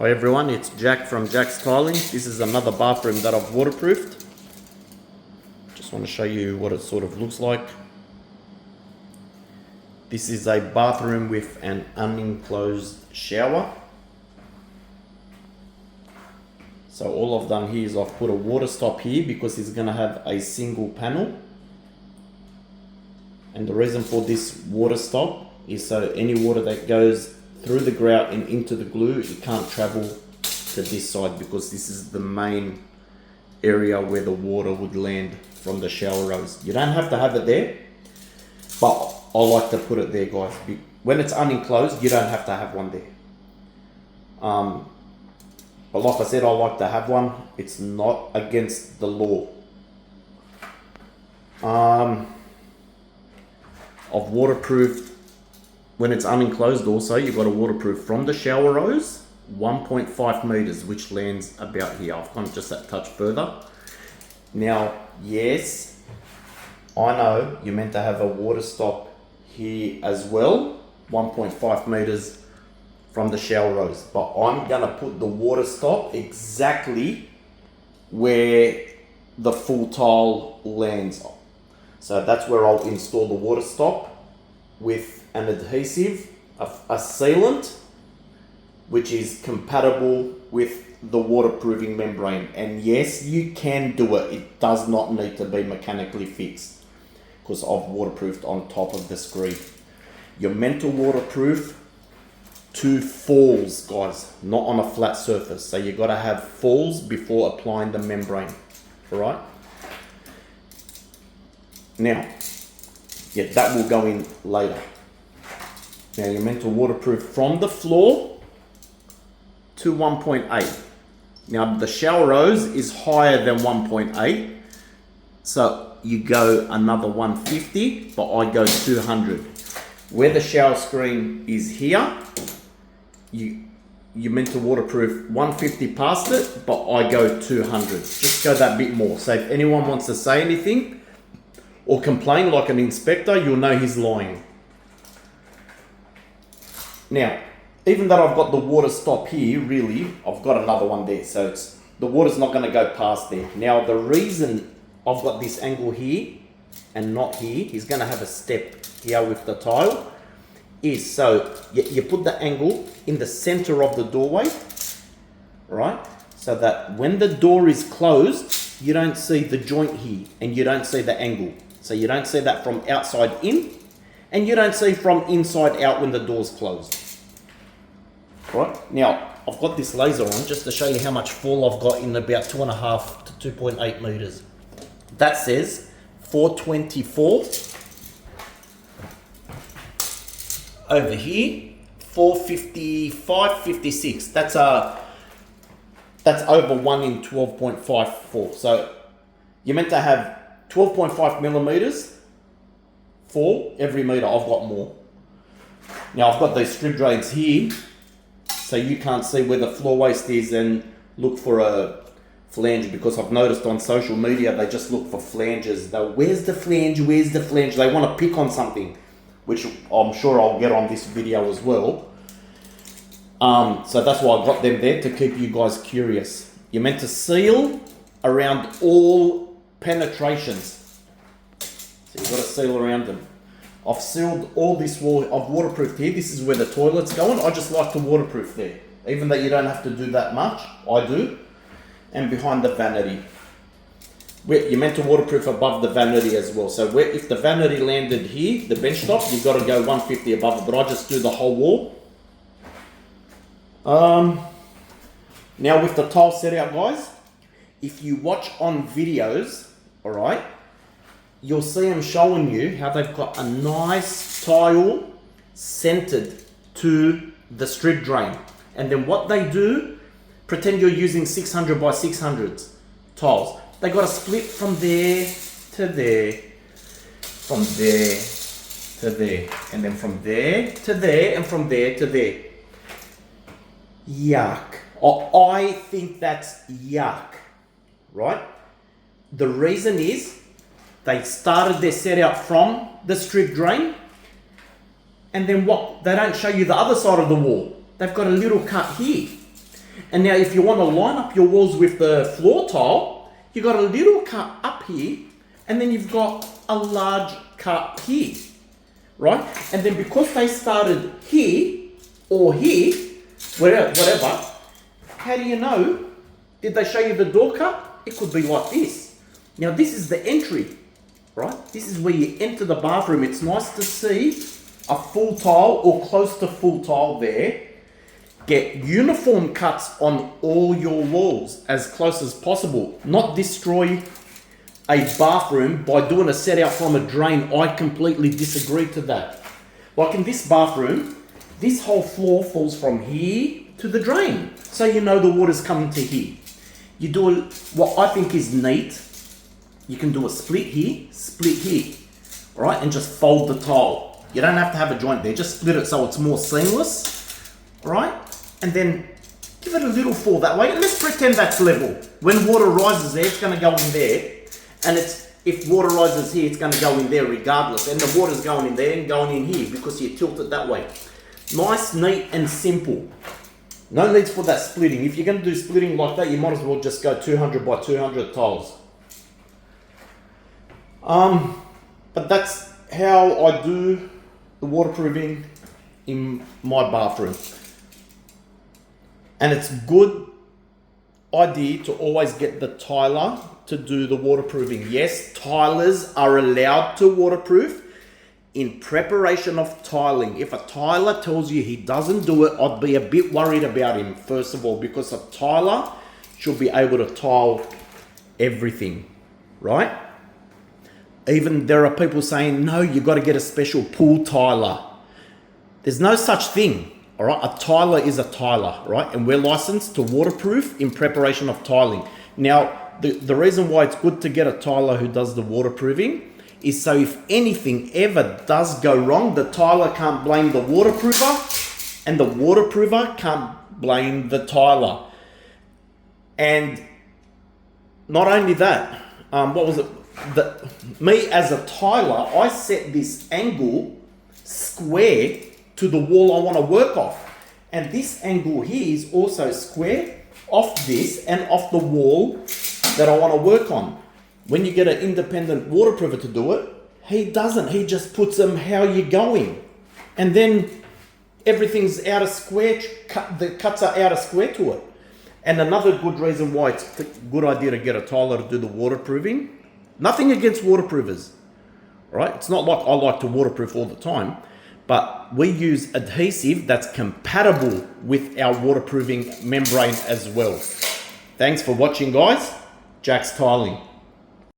Hi everyone, it's Jack from Jack's Tiling. This is another bathroom that I've waterproofed. Just want to show you what it sort of looks like. This is a bathroom with an unenclosed shower. So all I've done here is I've put a water stop here because it's going to have a single panel. And the reason for this water stop is so any water that goes through the grout and into the glue, it can't travel to this side because this is the main area where the water would land from the shower rose. You don't have to have it there, but I like to put it there, guys. When it's unenclosed, you don't have to have one there. But like I said, I like to have one. It's not against the law. I've waterproofed. When it's unenclosed also, you've got to waterproof from the shower rose 1.5 meters, which lands about here. I've gone just that touch further. Now, yes, I know you're meant to have a water stop here as well, 1.5 meters from the shower rose, but I'm gonna put the water stop exactly where the full tile lands. So that's where I'll install the water stop with an adhesive, a sealant, which is compatible with the waterproofing membrane. And yes, you can do it. It does not need to be mechanically fixed because I've waterproofed on top of the screen. You're meant to waterproof to falls, guys, not on a flat surface. So you got to have falls before applying the membrane. All right. Now, yeah, that will go in later. Now you're meant to waterproof from the floor to 1.8. Now the shower rose is higher than 1.8. So you go another 150, but I go 200. Where the shower screen is here, you're meant to waterproof 150 past it, but I go 200. Just go that bit more. So if anyone wants to say anything or complain like an inspector, you'll know he's lying. Now, even though I've got the water stop here, really, I've got another one there. So the water's not going to go past there. Now, the reason I've got this angle here and not here, he's going to have a step here with the tile, is so you put the angle in the center of the doorway, right? So that when the door is closed, you don't see the joint here and you don't see the angle. So you don't see that from outside in and you don't see from inside out when the door's closed. Right, now I've got this laser on just to show you how much fall I've got in about 2.5 to 2.8 meters. That says 424. Over here, 455, 56. That's over 1 in 12.54. So you're meant to have 12.5 millimeters fall every meter. I've got more. Now I've got these strip drains here, so you can't see where the floor waste is and look for a flange, because I've noticed on social media they just look for flanges. Where's the flange? Where's the flange? They want to pick on something, which I'm sure I'll get on this video as well. So that's why I got them there, to keep you guys curious. You're meant to seal around all penetrations. So you've got to seal around them. I've sealed all this wall. I've waterproofed here. This is where the toilet's going. I just like to waterproof there. Even though you don't have to do that much, I do. And behind the vanity. You're meant to waterproof above the vanity as well. So if the vanity landed here, the bench top, you've got to go 150 above it. But I just do the whole wall. Now with the tile set out, guys, if you watch on videos, all right, you'll see them showing you how they've got a nice tile centered to the strip drain. And then what they do, pretend you're using 600 by 600 tiles. They got to split from there to there, from there to there, and then from there to there, and from there to there. Yuck. I think that's yuck, right? The reason is they started their set out from the strip drain, and then what? They don't show you the other side of the wall. They've got a little cut here. And now if you want to line up your walls with the floor tile, you've got a little cut up here, and then you've got a large cut here, right? And then because they started here or here, whatever, how do you know? Did they show you the door cut? It could be like this. Now this is the entry, right? This is where you enter the bathroom. It's nice to see a full tile or close to full tile there. Get uniform cuts on all your walls as close as possible. Not destroy a bathroom by doing a set out from a drain. I completely disagree to that. Like in this bathroom, this whole floor falls from here to the drain. So you know the water's coming to here. You do what I think is neat. You can do a split here, right? And just fold the tile. You don't have to have a joint there. Just split it so it's more seamless, right? And then give it a little fall that way. And let's pretend that's level. When water rises there, it's going to go in there. And if water rises here, it's going to go in there regardless. And the water's going in there and going in here because you tilt it that way. Nice, neat, and simple. No need for that splitting. If you're going to do splitting like that, you might as well just go 200 by 200 tiles. But that's how I do the waterproofing in my bathroom. And it's good idea to always get the tiler to do the waterproofing. Yes, tilers are allowed to waterproof in preparation of tiling. If a tiler tells you he doesn't do it, I'd be a bit worried about him, first of all, because a tiler should be able to tile everything, right? Even there are people saying, no, you got to get a special pool tiler. There's no such thing. All right, a tiler is a tiler, right? And we're licensed to waterproof in preparation of tiling. Now, the reason why it's good to get a tiler who does the waterproofing is so if anything ever does go wrong, the tiler can't blame the waterproofer and the waterproofer can't blame the tiler. And not only that, me as a tiler, I set this angle square to the wall I want to work off. And this angle here is also square off this and off the wall that I want to work on. When you get an independent waterproofer to do it, he doesn't. He just puts them how you're going. And then everything's out of square, the cuts are out of square to it. And another good reason why it's a good idea to get a tiler to do the waterproofing, nothing against waterproofers, right? It's not like I like to waterproof all the time. But we use adhesive that's compatible with our waterproofing membrane as well. Thanks for watching, guys. Jack's Tiling.